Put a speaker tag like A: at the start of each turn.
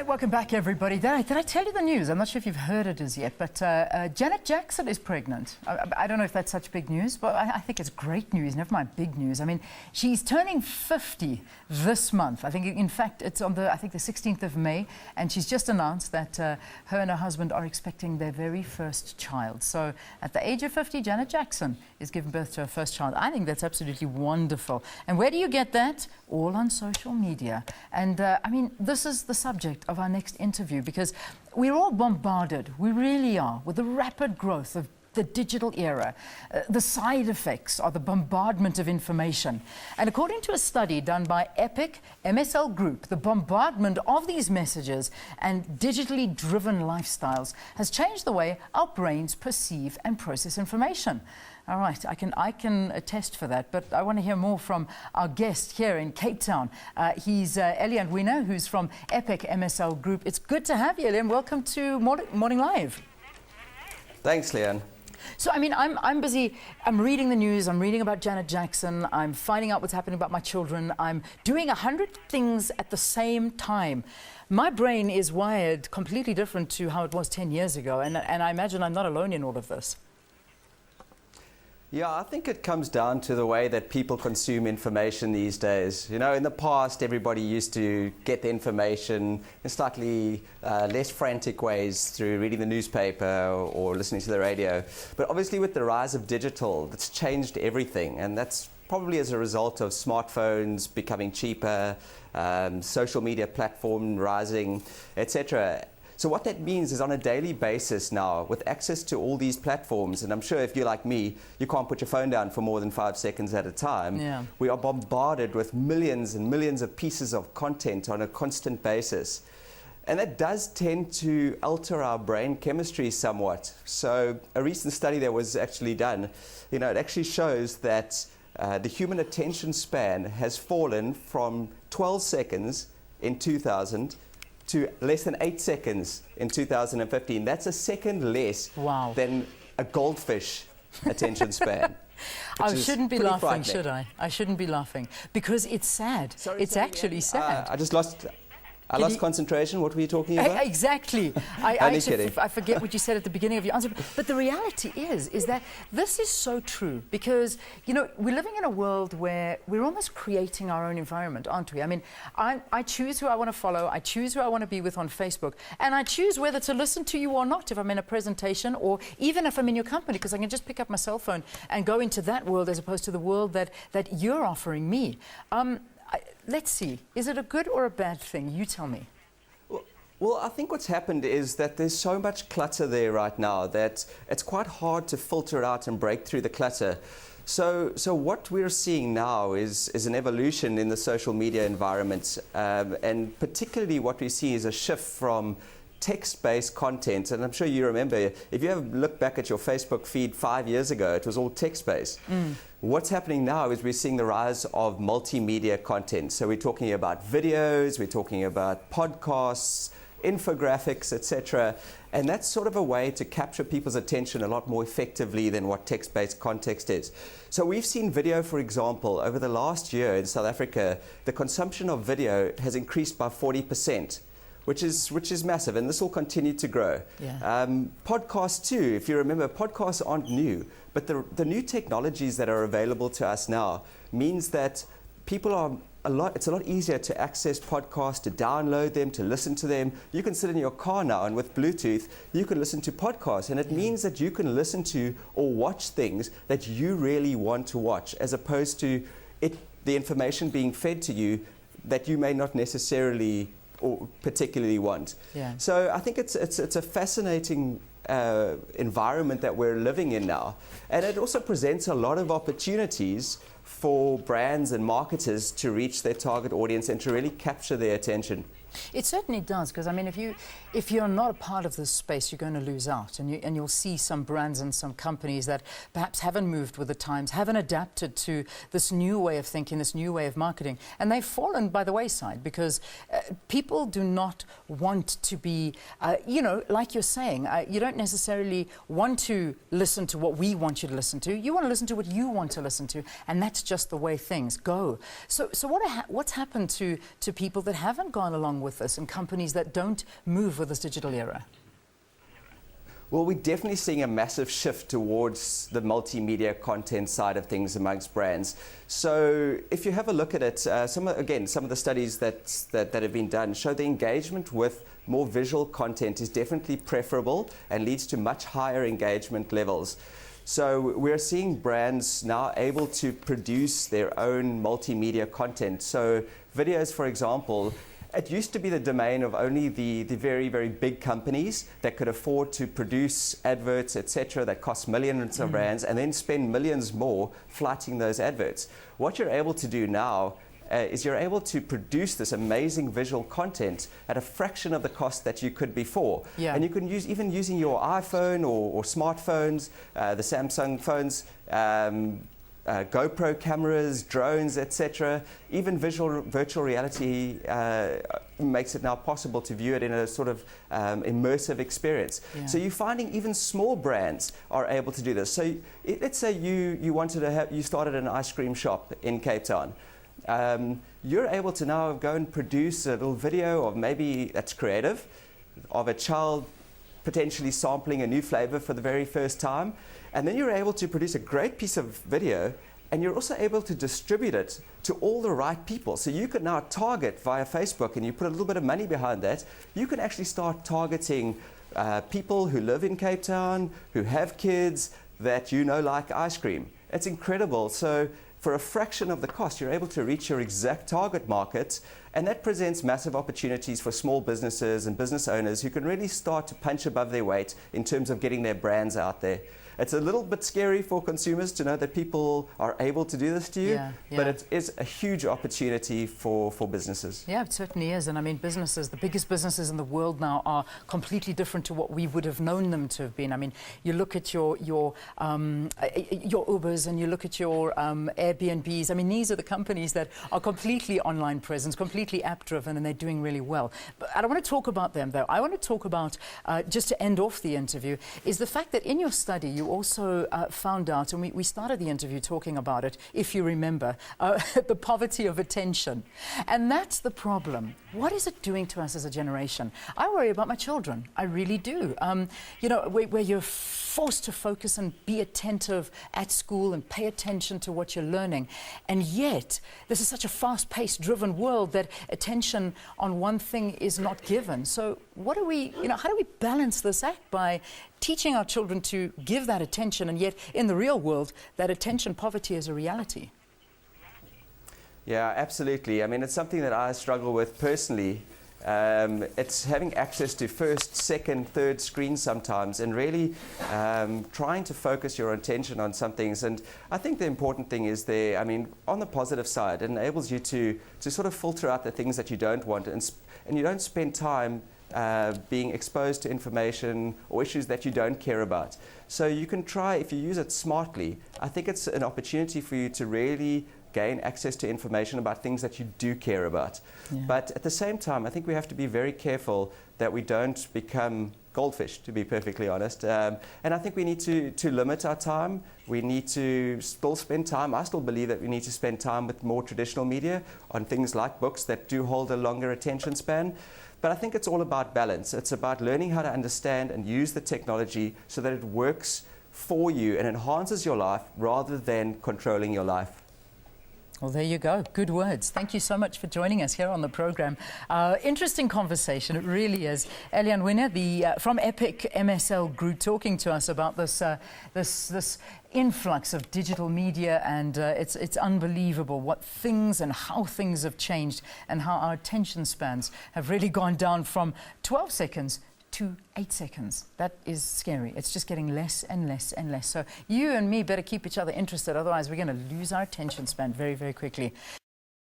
A: Right, welcome back, everybody. Did I tell you the news? I'm not sure if you've heard it as yet, but Janet Jackson is pregnant. I don't know if that's such big news, but I think it's great news, never mind big news. I mean, she's turning 50 this month. I think, in fact, it's on the 16th of May, and she's just announced that her and her husband are expecting their very first child. So at the age of 50, Janet Jackson is giving birth to her first child. I think that's absolutely wonderful. And where do you get that? All on social media. And I mean, this is the subject of our next interview, because we're all bombarded, we really are, with the rapid growth of the digital era. The side effects are the bombardment of information. And according to a study done by Epic MSLGROUP, the bombardment of these messages and digitally driven lifestyles has changed the way our brains perceive and process information. All right, I can attest for that, but I want to hear more from our guest here in Cape Town. He's Elian Wiener, who's from Epic MSLGROUP. It's good to have you, Elian. Welcome to Morning Live.
B: Thanks, Leanne.
A: So, I mean, I'm busy. I'm reading the news. I'm reading about Janet Jackson. I'm finding out what's happening about my children. I'm doing 100 things at the same time. My brain is wired completely different to how it was 10 years ago, and I imagine I'm not alone in all of this.
B: Yeah, I think it comes down to the way that people consume information these days. You know, in the past, everybody used to get the information in slightly less frantic ways through reading the newspaper or listening to the radio. But obviously with the rise of digital, that's changed everything. And that's probably as a result of smartphones becoming cheaper, social media platform rising, etc. So what that means is on a daily basis now, with access to all these platforms, and I'm sure if you're like me, you can't put your phone down for more than 5 seconds at a time.
A: Yeah.
B: We are bombarded with millions and millions of pieces of content on a constant basis. And that does tend to alter our brain chemistry somewhat. So a recent study that was actually done, you know, it actually shows that the human attention span has fallen from 12 seconds in 2000 to less than 8 seconds in 2015. That's a second less than a goldfish attention span.
A: I shouldn't be laughing, should I? I shouldn't be laughing, because it's sad. It's actually sad.
B: I lost concentration. What were you talking about?
A: Exactly. I forget what you said at the beginning of your answer. But the reality is that this is so true, because, you know, we're living in a world where we're almost creating our own environment, aren't we? I mean, I choose who I want to follow, I choose who I want to be with on Facebook, and I choose whether to listen to you or not if I'm in a presentation, or even if I'm in your company, because I can just pick up my cell phone and go into that world as opposed to the world that you're offering me. Let's see, is it a good or a bad thing? You tell me.
B: Well, I think what's happened is that there's so much clutter there right now that it's quite hard to filter out and break through the clutter. So what we're seeing now is an evolution in the social media environment, and particularly what we see is a shift from text-based content. And I'm sure you remember, if you ever look back at your Facebook feed 5 years ago, it was all text-based. What's happening now is we're seeing the rise of multimedia content. So we're talking about videos, we're talking about podcasts, infographics, etc. And that's sort of a way to capture people's attention a lot more effectively than what text-based context is. So we've seen video, for example, over the last year in South Africa, the consumption of video has increased by 40%. Which is massive, and this will continue to grow.
A: Yeah.
B: Podcasts too, if you remember, podcasts aren't new, but the new technologies that are available to us now means that people are it's a lot easier to access podcasts, to download them, to listen to them. You can sit in your car now, and with Bluetooth, you can listen to podcasts, and it means that you can listen to or watch things that you really want to watch, as opposed to the information being fed to you that you may not necessarily or particularly want.
A: Yeah.
B: So I think it's a fascinating environment that we're living in now, and it also presents a lot of opportunities for brands and marketers to reach their target audience and to really capture their attention.
A: It certainly does, because I mean, if you're not a part of this space, you're going to lose out, and you'll see some brands and some companies that perhaps haven't moved with the times, haven't adapted to this new way of thinking, this new way of marketing, and they've fallen by the wayside, because people do not want to be, you know, like you're saying, you don't necessarily want to listen to what we want you to listen to. You want to listen to what you want to listen to, and that's just the way things go. So what's happened to people that haven't gone along with this and companies that don't move with this digital era?
B: Well, we're definitely seeing a massive shift towards the multimedia content side of things amongst brands. So if you have a look at it, some of the studies that have been done show the engagement with more visual content is definitely preferable and leads to much higher engagement levels. So we're seeing brands now able to produce their own multimedia content. So videos, for example, it used to be the domain of only the very, very big companies that could afford to produce adverts, etc., that cost millions of rands and then spend millions more flighting those adverts. What you're able to do now is you're able to produce this amazing visual content at a fraction of the cost that you could before.
A: Yeah.
B: And you can use, even using your iPhone or smartphones, the Samsung phones, GoPro cameras, drones, etc. Even virtual reality makes it now possible to view it in a sort of immersive experience.
A: Yeah.
B: So you're finding even small brands are able to do this. So let's say you started an ice cream shop in Cape Town. You're able to now go and produce a little video of, maybe that's creative, of a child potentially sampling a new flavor for the very first time. And then you're able to produce a great piece of video, and you're also able to distribute it to all the right people. So you can now target via Facebook, and you put a little bit of money behind that. You can actually start targeting people who live in Cape Town, who have kids that you know like ice cream. It's incredible. So for a fraction of the cost, you're able to reach your exact target market, and that presents massive opportunities for small businesses and business owners who can really start to punch above their weight in terms of getting their brands out there. It's a little bit scary for consumers to know that people are able to do this to you, but it is a huge opportunity for businesses.
A: Yeah, it certainly is. And I mean, businesses, the biggest businesses in the world now are completely different to what we would have known them to have been. I mean, you look at your Ubers and you look at your Airbnbs. I mean, these are the companies that are completely online presence, completely app-driven, and they're doing really well. But I don't want to talk about them, though. I want to talk about, just to end off the interview, is the fact that in your study, you also found out, and we started the interview talking about it, if you remember, the poverty of attention. And that's the problem. What is it doing to us as a generation? I worry about my children. I really do. You know, where you're forced to focus and be attentive at school and pay attention to what you're learning. And yet, this is such a fast-paced, driven world that attention on one thing is not given. So what do we, you know, how do we balance this act by teaching our children to give that attention, and yet in the real world, that attention poverty is a reality?
B: Yeah, absolutely. I mean, it's something that I struggle with personally. It's having access to first, second, third screens sometimes, and really trying to focus your attention on some things. And I think the important thing is there, I mean, on the positive side, it enables you to sort of filter out the things that you don't want, and you don't spend time being exposed to information or issues that you don't care about. So you can try, if you use it smartly, I think it's an opportunity for you to really gain access to information about things that you do care about. Yeah. But at the same time, I think we have to be very careful that we don't become goldfish, to be perfectly honest. And I think we need to limit our time. We need to still spend time. I still believe that we need to spend time with more traditional media on things like books that do hold a longer attention span. But I think it's all about balance. It's about learning how to understand and use the technology so that it works for you and enhances your life rather than controlling your life.
A: Well, there you go. Good words. Thank you so much for joining us here on the program. Interesting conversation. It really is. Elian Wiener, from Epic MSLGROUP, talking to us about this influx of digital media, and it's unbelievable what things and how things have changed, and how our attention spans have really gone down from 12 seconds to 8 seconds. That is scary. It's just getting less and less and less. So you and me better keep each other interested, otherwise we're going to lose our attention span very, very quickly.